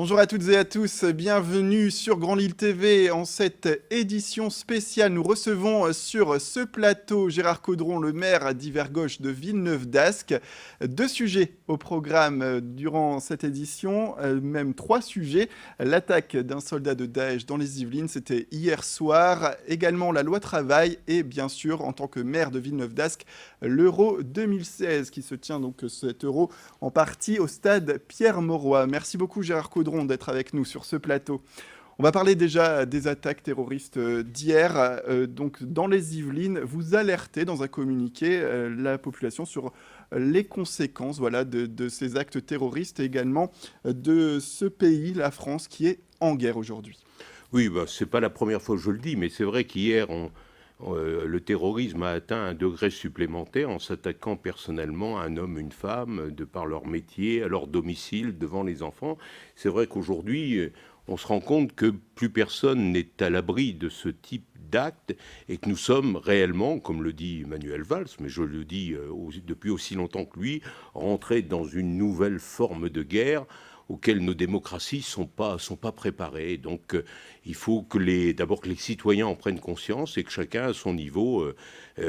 Bonjour à toutes et à tous, bienvenue sur Grand Lille TV. En cette édition spéciale, nous recevons sur ce plateau Gérard Caudron, le maire d'Ivergauche de Villeneuve-d'Ascq. Deux sujets au programme durant cette édition, même trois sujets. L'attaque d'un soldat de Daesh dans les Yvelines, c'était hier soir. Également la loi travail et bien sûr, en tant que maire de Villeneuve-d'Ascq, l'Euro 2016 qui se tient donc cet Euro en partie au stade Pierre-Mauroy. Merci beaucoup Gérard Caudron d'être avec nous sur ce plateau. On va parler déjà des attaques terroristes d'hier. Donc, dans les Yvelines, vous alertez dans un communiqué la population sur les conséquences de ces actes terroristes et également de ce pays, la France, qui est en guerre aujourd'hui. Oui, c'est pas la première fois que je le dis, mais c'est vrai qu'hier, le terrorisme a atteint un degré supplémentaire en s'attaquant personnellement à un homme, une femme, de par leur métier, à leur domicile, devant les enfants. C'est vrai qu'aujourd'hui, on se rend compte que plus personne n'est à l'abri de ce type d'actes et que nous sommes réellement, comme le dit Manuel Valls, mais je le dis depuis aussi longtemps que lui, rentrés dans une nouvelle forme de guerre auxquelles nos démocraties sont pas préparées. Donc il faut d'abord que les citoyens en prennent conscience et que chacun à son niveau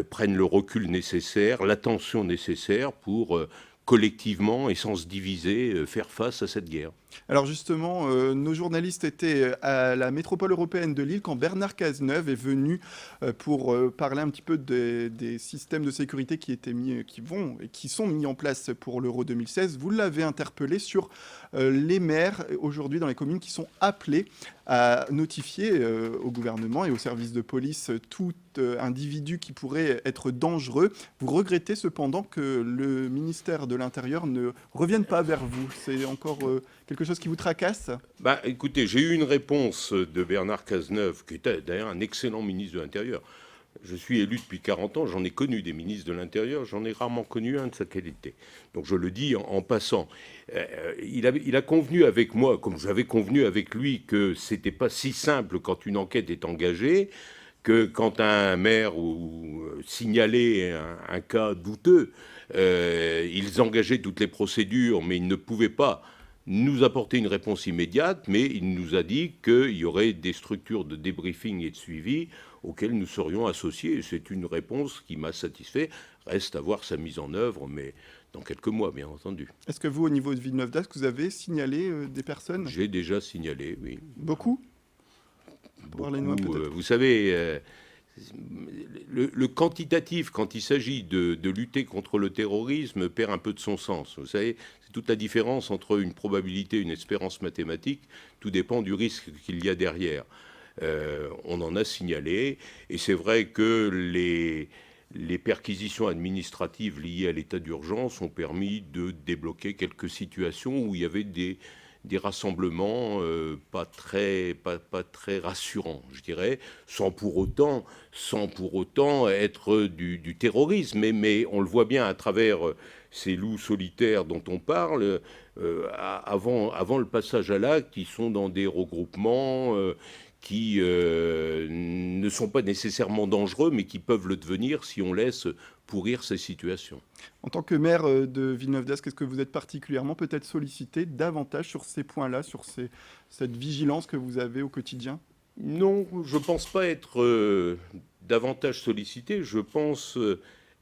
prenne le recul nécessaire, l'attention nécessaire pour collectivement et sans se diviser faire face à cette guerre. Alors justement, nos journalistes étaient à la métropole européenne de Lille quand Bernard Cazeneuve est venu pour parler un petit peu des systèmes de sécurité qui sont mis en place pour l'Euro 2016. Vous l'avez interpellé sur les maires aujourd'hui dans les communes qui sont appelés à notifier au gouvernement et aux services de police tout individu qui pourrait être dangereux. Vous regrettez cependant que le ministère de l'Intérieur ne revienne pas vers vous. C'est encore quelque chose qui vous tracasse ? Écoutez, j'ai eu une réponse de Bernard Cazeneuve, qui était d'ailleurs un excellent ministre de l'Intérieur. Je suis élu depuis 40 ans, j'en ai connu des ministres de l'Intérieur, j'en ai rarement connu un de sa qualité. Donc je le dis en passant. Il a convenu avec moi, comme j'avais convenu avec lui, que c'était pas si simple quand une enquête est engagée, que quand un maire signalait un cas douteux, ils engageaient toutes les procédures, mais ils ne pouvaient pas nous apporter une réponse immédiate, mais il nous a dit qu'il y aurait des structures de débriefing et de suivi auxquelles nous serions associés. C'est une réponse qui m'a satisfait. Reste à voir sa mise en œuvre, mais dans quelques mois, bien entendu. Est-ce que vous, au niveau de Villeneuve-d'Ascq, vous avez signalé des personnes ? J'ai déjà signalé, oui. Beaucoup ? Parlez-nous peut-être. Vous savez, le quantitatif, quand il s'agit de lutter contre le terrorisme, perd un peu de son sens. Vous savez, c'est toute la différence entre une probabilité et une espérance mathématique. Tout dépend du risque qu'il y a derrière. On en a signalé, et c'est vrai que les perquisitions administratives liées à l'état d'urgence ont permis de débloquer quelques situations où il y avait des rassemblements pas très rassurants, je dirais, sans pour autant être du terrorisme. Mais on le voit bien à travers ces loups solitaires dont on parle, avant le passage à l'acte, ils sont dans des regroupements qui ne sont pas nécessairement dangereux, mais qui peuvent le devenir si on laisse pourrir ces situations. En tant que maire de Villeneuve-d'Ascq, est-ce que vous êtes particulièrement peut-être sollicité davantage sur ces points-là, sur cette vigilance que vous avez au quotidien ? Non, je ne pense pas être davantage sollicité. Je pense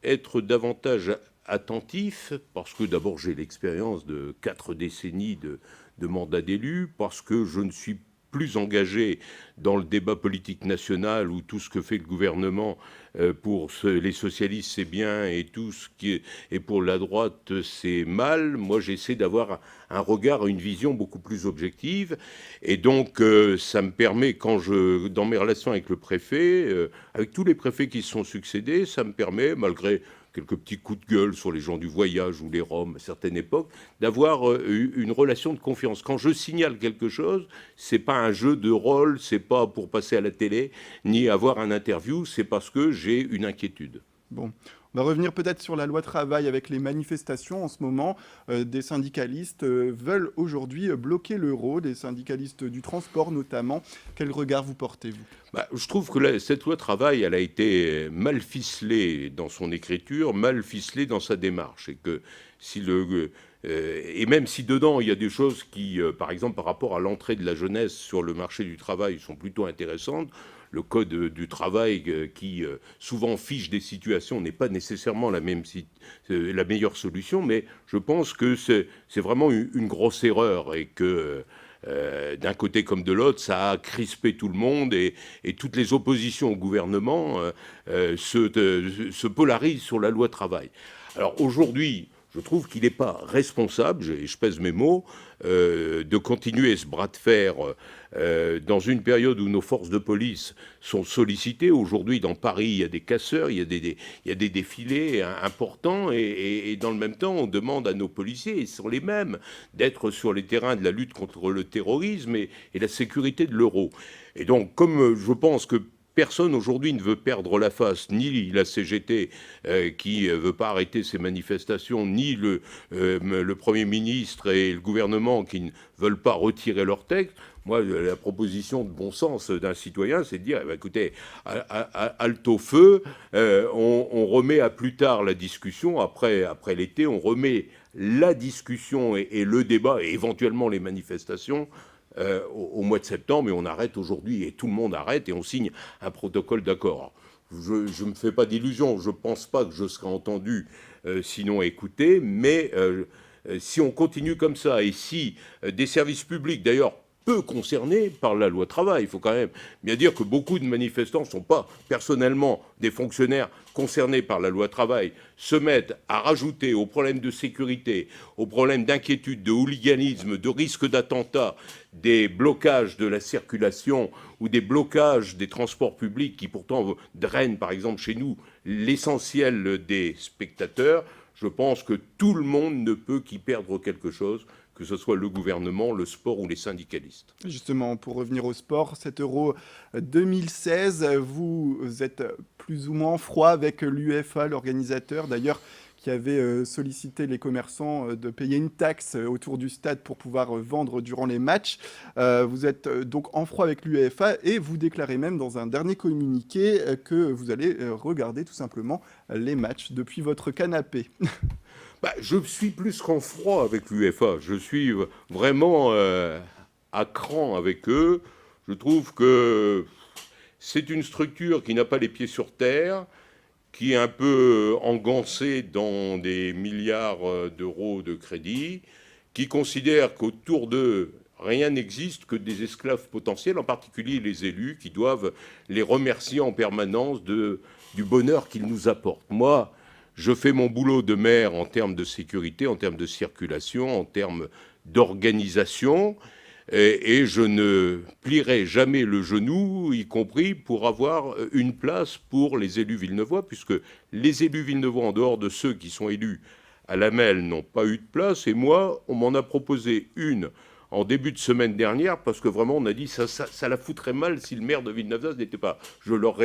être davantage attentif, parce que d'abord j'ai l'expérience de 4 décennies de mandat d'élu, parce que je ne suis plus engagé dans le débat politique national où tout ce que fait le gouvernement pour les socialistes c'est bien et tout ce qui est pour la droite c'est mal. Moi j'essaie d'avoir un regard, une vision beaucoup plus objective, et donc ça me permet, dans mes relations avec le préfet, avec tous les préfets qui se sont succédés, ça me permet, malgré quelques petits coups de gueule sur les gens du voyage ou les Roms à certaines époques, d'avoir une relation de confiance. Quand je signale quelque chose, c'est pas un jeu de rôle, c'est pas pour passer à la télé, ni avoir un interview, c'est parce que j'ai une inquiétude. Bon. On va revenir peut-être sur la loi travail avec les manifestations. En ce moment, des syndicalistes veulent aujourd'hui bloquer l'euro, des syndicalistes du transport notamment. Quel regard vous portez-vous ? Je trouve que cette loi travail, elle a été mal ficelée dans son écriture, mal ficelée dans sa démarche. Et que si et même si dedans il y a des choses qui, par exemple par rapport à l'entrée de la jeunesse sur le marché du travail, sont plutôt intéressantes. Le code du travail qui souvent fiche des situations n'est pas nécessairement la meilleure solution, mais je pense que c'est vraiment une grosse erreur et que d'un côté comme de l'autre, ça a crispé tout le monde et toutes les oppositions au gouvernement se polarisent sur la loi travail. Alors aujourd'hui, je trouve qu'il n'est pas responsable, et je pèse mes mots, de continuer ce bras de fer dans une période où nos forces de police sont sollicitées. Aujourd'hui, dans Paris, il y a des casseurs, il y a des défilés importants, et dans le même temps, on demande à nos policiers, et ce sont les mêmes, d'être sur les terrains de la lutte contre le terrorisme et la sécurité de l'euro. Et donc, comme je pense que personne aujourd'hui ne veut perdre la face, ni la CGT qui ne veut pas arrêter ces manifestations, ni le Premier ministre et le gouvernement qui ne veulent pas retirer leur texte. Moi, la proposition de bon sens d'un citoyen, c'est de dire, écoutez, halte au feu, on remet à plus tard la discussion, après l'été, on remet la discussion et le débat, et éventuellement les manifestations, au mois de septembre, et on arrête aujourd'hui, et tout le monde arrête, et on signe un protocole d'accord. Je ne me fais pas d'illusions, je ne pense pas que je serai entendu, sinon écouté, mais si on continue comme ça, et si des services publics, d'ailleurs, peu concernés par la loi travail. Il faut quand même bien dire que beaucoup de manifestants ne sont pas personnellement des fonctionnaires concernés par la loi travail, se mettent à rajouter aux problèmes de sécurité, aux problèmes d'inquiétude, de hooliganisme, de risque d'attentat, des blocages de la circulation ou des blocages des transports publics qui pourtant drainent, par exemple chez nous, l'essentiel des spectateurs. Je pense que tout le monde ne peut qu'y perdre quelque chose, que ce soit le gouvernement, le sport ou les syndicalistes. Justement, pour revenir au sport, cet Euro 2016, vous êtes plus ou moins en froid avec l'UEFA, l'organisateur, d'ailleurs, qui avait sollicité les commerçants de payer une taxe autour du stade pour pouvoir vendre durant les matchs. Vous êtes donc en froid avec l'UEFA et vous déclarez même dans un dernier communiqué que vous allez regarder tout simplement les matchs depuis votre canapé. Je suis plus qu'en froid avec l'UEFA. Je suis vraiment à cran avec eux. Je trouve que c'est une structure qui n'a pas les pieds sur terre, qui est un peu engoncée dans des milliards d'euros de crédit, qui considère qu'autour d'eux, rien n'existe que des esclaves potentiels, en particulier les élus, qui doivent les remercier en permanence du bonheur qu'ils nous apportent. Moi, je fais mon boulot de maire en termes de sécurité, en termes de circulation, en termes d'organisation, et je ne plierai jamais le genou, y compris pour avoir une place pour les élus villeneuvois, puisque les élus villeneuvois, en dehors de ceux qui sont élus à la MEL, n'ont pas eu de place, et moi, on m'en a proposé une en début de semaine dernière, parce que vraiment, on a dit ça la foutrait mal si le maire de Villeneuve n'était pas. Je leur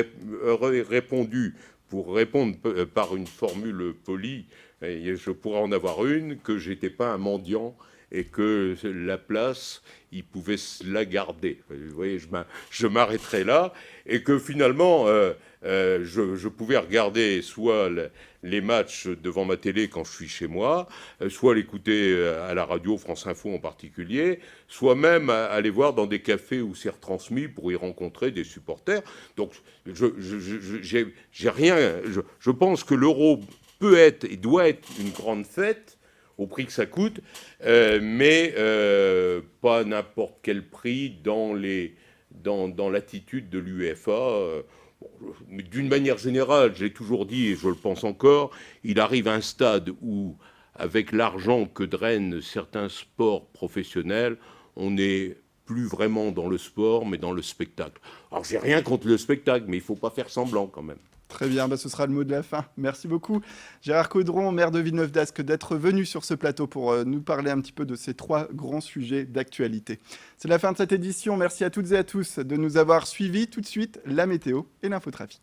aurais répondu, pour répondre par une formule polie, et je pourrais en avoir une, que j'étais pas un mendiant et que la place, ils pouvaient la garder. Vous voyez, je m'arrêterai là, et que finalement, je pouvais regarder soit les matchs devant ma télé quand je suis chez moi, soit l'écouter à la radio, France Info en particulier, soit même aller voir dans des cafés où c'est retransmis pour y rencontrer des supporters. Donc, j'ai rien. Je pense que l'Euro peut être et doit être une grande fête, au prix que ça coûte, mais pas n'importe quel prix dans l'attitude de l'UEFA. D'une manière générale, j'ai toujours dit, et je le pense encore, il arrive à un stade où, avec l'argent que drainent certains sports professionnels, on n'est plus vraiment dans le sport, mais dans le spectacle. Alors, j'ai rien contre le spectacle, mais il ne faut pas faire semblant quand même. Très bien, ce sera le mot de la fin. Merci beaucoup, Gérard Caudron, maire de Villeneuve-d'Ascq, d'être venu sur ce plateau pour nous parler un petit peu de ces 3 grands sujets d'actualité. C'est la fin de cette édition. Merci à toutes et à tous de nous avoir suivis. Tout de suite, la météo et l'infotrafic.